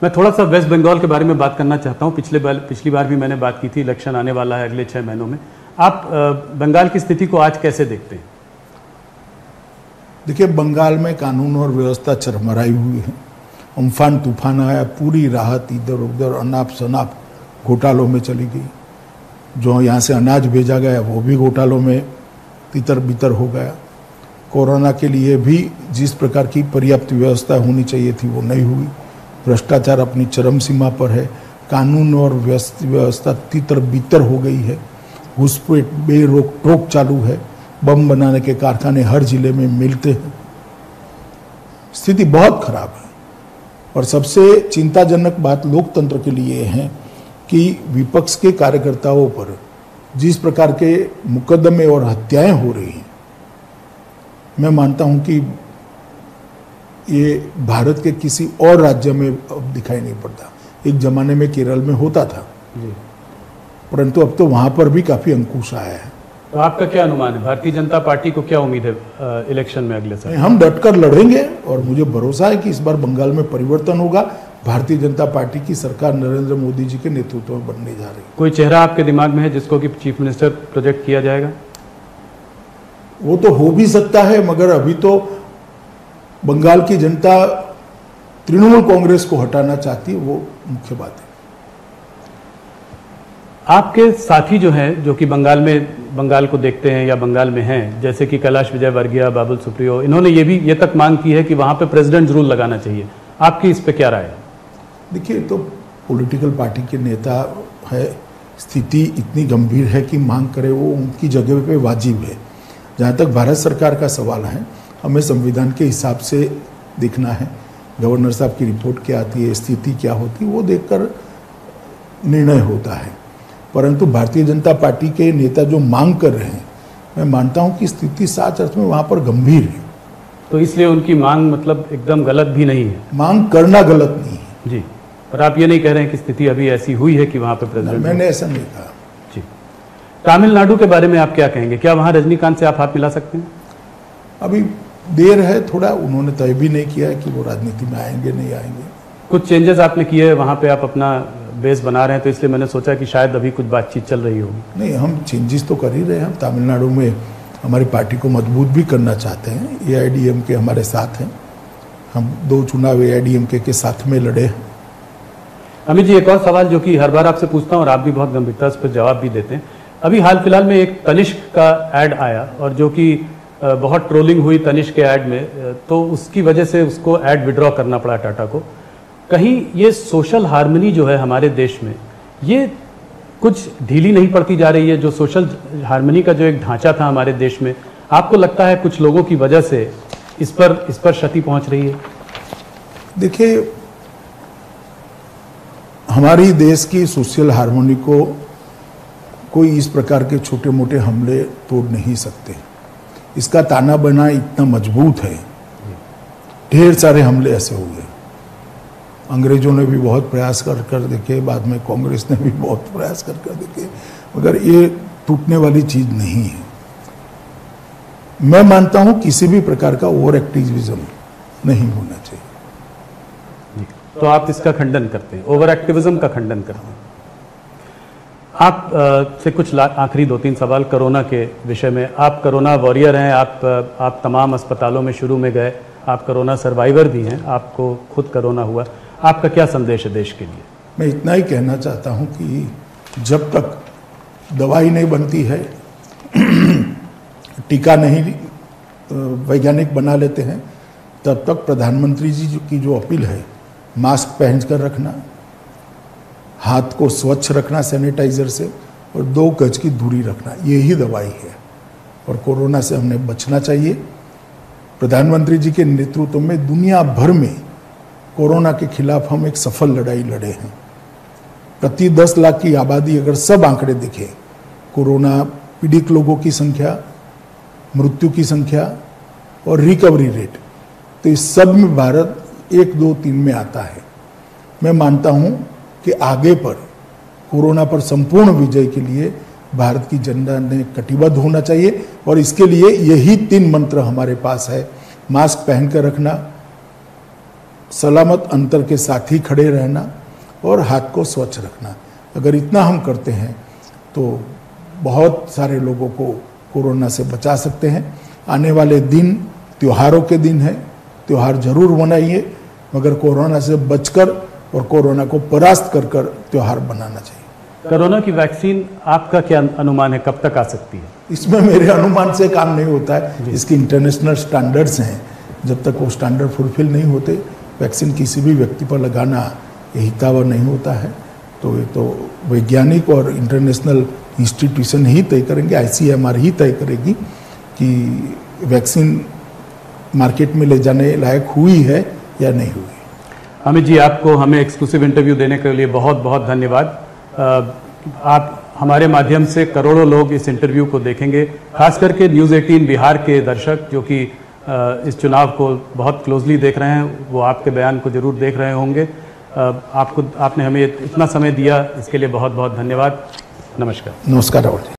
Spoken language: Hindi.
मैं थोड़ा सा वेस्ट बंगाल के बारे में बात करना चाहता हूँ। पिछली बार भी मैंने बात की थी, इलेक्शन आने वाला है अगले 6 महीनों में। आप बंगाल की स्थिति को आज कैसे देखते हैं? देखिए, बंगाल में कानून और व्यवस्था चरमराई हुई है। अम्फान तूफान आया, पूरी राहत इधर उधर अनाप शनाप घोटालों में चली गई। जो यहाँ से अनाज भेजा गया वो भी घोटालों में तितर बितर हो गया। कोरोना के लिए भी जिस प्रकार की पर्याप्त व्यवस्था होनी चाहिए थी वो नहीं हुई। भ्रष्टाचार अपनी चरम सीमा पर है। कानून और व्यवस्था तितर बितर हो गई है। घुसपैठ बेरोक टोक चालू है। बम बनाने के कारखाने हर जिले में मिलते हैं। स्थिति बहुत खराब है। और सबसे चिंताजनक बात लोकतंत्र के लिए है कि विपक्ष के कार्यकर्ताओं पर जिस प्रकार के मुकदमे और हत्याएं हो रही हैं, मैं मानता हूं कि ये भारत के किसी और राज्य में अब दिखाई नहीं पड़ता। एक जमाने में केरल में होता था, परंतु अब तो वहां पर भी काफी अंकुश आया है। तो आपका क्या अनुमान है, भारतीय जनता पार्टी को क्या उम्मीद है इलेक्शन में अगले साल? हम डटकर लड़ेंगे और मुझे भरोसा है कि इस बार बंगाल में परिवर्तन होगा। भारतीय जनता पार्टी की सरकार नरेंद्र मोदी जी के नेतृत्व में बनने जा रही है। कोई चेहरा आपके दिमाग में है जिसको कि चीफ मिनिस्टर प्रोजेक्ट किया जाएगा? वो तो हो भी सकता है, मगर अभी तो बंगाल की जनता तृणमूल कांग्रेस को हटाना चाहती है, वो मुख्य बात है। आपके साथी जो हैं, जो कि बंगाल को देखते हैं या बंगाल में हैं, जैसे कि कैलाश विजयवर्गीय, बाबुल सुप्रियो, इन्होंने ये तक मांग की है कि वहां पे प्रेसिडेंट रूल लगाना चाहिए। आपकी इस पे क्या राय है? देखिए, तो पॉलिटिकल पार्टी के नेता है, स्थिति इतनी गंभीर है कि मांग करे वो उनकी जगह पे वाजिब है। जहाँ तक भारत सरकार का सवाल है, हमें संविधान के हिसाब से देखना है। गवर्नर साहब की रिपोर्ट क्या आती है, स्थिति क्या होती है, वो देखकर निर्णय होता है। परंतु भारतीय जनता पार्टी के नेता जो मांग कर रहे हैं, मैं मानता हूं कि स्थिति सच अर्थ में वहां पर गंभीर है। तो इसलिए उनकी मांग मतलब एकदम गलत भी नहीं है? मांग करना गलत नहीं है जी। पर आप ये नहीं कह रहे हैं कि स्थिति अभी ऐसी हुई है कि वहां पर प्रेसिडेंट? मैंने ऐसा नहीं कहा जी। तमिलनाडु के बारे में आप क्या कहेंगे? क्या वहां रजनीकांत से आप हाथ मिला सकते हैं? अभी देर है थोड़ा, उन्होंने तय भी नहीं किया है कि वो राजनीति में आएंगे नहीं आएंगे। कुछ चेंजेस आपने किए हैं वहां पे, आप अपना बेस बना रहे हैं, तो इसलिए मैंने सोचा कि शायद अभी कुछ बातचीत चल रही होगी। नहीं, हम चेंजेस तो कर ही रहे हैं। हम तमिलनाडु में हमारी पार्टी को मजबूत भी करना चाहते हैं। AIADMK हमारे साथ हैं। हम 2 चुनाव AIADMK के साथ में लड़े हैं। अमित जी, एक और सवाल जो कि हर बार आपसे पूछता हूँ और आप भी बहुत गंभीरता से जवाब भी देते हैं। अभी हाल फिलहाल में एक तनिष्क का ऐड आया और जो कि बहुत ट्रोलिंग हुई तनिष्क के ऐड में, तो उसकी वजह से उसको ऐड विड्रॉ करना पड़ा टाटा को। कहीं ये सोशल हार्मनी जो है हमारे देश में, ये कुछ ढीली नहीं पड़ती जा रही है? जो सोशल हार्मनी का जो एक ढांचा था हमारे देश में, आपको लगता है कुछ लोगों की वजह से इस पर क्षति पहुंच रही है? देखिए, हमारी देश की सोशल हार्मनी को कोई इस प्रकार के छोटे मोटे हमले तोड़ नहीं सकते। इसका ताना बना इतना मजबूत है। ढेर सारे हमले ऐसे हुए। अंग्रेजों ने भी बहुत प्रयास कर देखे, बाद में कांग्रेस ने भी बहुत प्रयास कर देखे, मगर ये टूटने वाली चीज नहीं है। मैं मानता हूं किसी भी प्रकार का ओवर एक्टिविज्म नहीं होना चाहिए। तो आप इसका खंडन करते हैं, ओवर एक्टिविज्म का खंडन करते हैं। आप से कुछ आखिरी 2-3 सवाल कोरोना के विषय में। आप कोरोना वॉरियर हैं, आप तमाम अस्पतालों में शुरू में गए, आप कोरोना सर्वाइवर भी हैं, आपको खुद कोरोना हुआ। आपका क्या संदेश है देश के लिए? मैं इतना ही कहना चाहता हूं कि जब तक दवाई नहीं बनती है, टीका नहीं वैज्ञानिक बना लेते हैं, तब तक प्रधानमंत्री जी की जो अपील है, मास्क पहन कर रखना, हाथ को स्वच्छ रखना सैनिटाइजर से, और 2 गज की दूरी रखना, यही दवाई है। और कोरोना से हमने बचना चाहिए। प्रधानमंत्री जी के नेतृत्व में दुनिया भर में कोरोना के खिलाफ हम एक सफल लड़ाई लड़े हैं। प्रति 10 लाख की आबादी अगर सब आंकड़े देखें, कोरोना पीड़ित लोगों की संख्या, मृत्यु की संख्या और रिकवरी रेट, तो इस सब में भारत 1, 2, 3 में आता है। मैं मानता हूं कि आगे पर कोरोना पर संपूर्ण विजय के लिए भारत की जनता ने कटिबद्ध होना चाहिए, और इसके लिए यही 3 मंत्र हमारे पास है। मास्क पहनकर रखना, सलामत अंतर के साथ ही खड़े रहना और हाथ को स्वच्छ रखना। अगर इतना हम करते हैं तो बहुत सारे लोगों को कोरोना से बचा सकते हैं। आने वाले दिन त्योहारों के दिन है, त्योहार जरूर मनाइए, मगर कोरोना से बचकर और कोरोना को परास्त कर कर त्योहार बनाना चाहिए। कोरोना की वैक्सीन आपका क्या अनुमान है, कब तक आ सकती है? इसमें मेरे अनुमान से काम नहीं होता है। इसके इंटरनेशनल स्टैंडर्ड्स हैं, जब तक वो स्टैंडर्ड फुलफिल नहीं होते वैक्सीन किसी भी व्यक्ति पर लगाना हितावह नहीं होता है। तो ये तो वैज्ञानिक और इंटरनेशनल इंस्टीट्यूशन ही तय करेंगे, ICMR ही तय करेगी कि वैक्सीन मार्केट में ले जाने लायक हुई है या नहीं हुई। अमित जी, आपको हमें एक्सक्लूसिव इंटरव्यू देने के लिए बहुत बहुत धन्यवाद। आप हमारे माध्यम से करोड़ों लोग इस इंटरव्यू को देखेंगे, खास करके न्यूज़ 18 बिहार के दर्शक जो कि इस चुनाव को बहुत क्लोजली देख रहे हैं, वो आपके बयान को जरूर देख रहे होंगे। आपने हमें इतना समय दिया, इसके लिए बहुत बहुत धन्यवाद। नमस्कार। नमस्कार राहुल जी।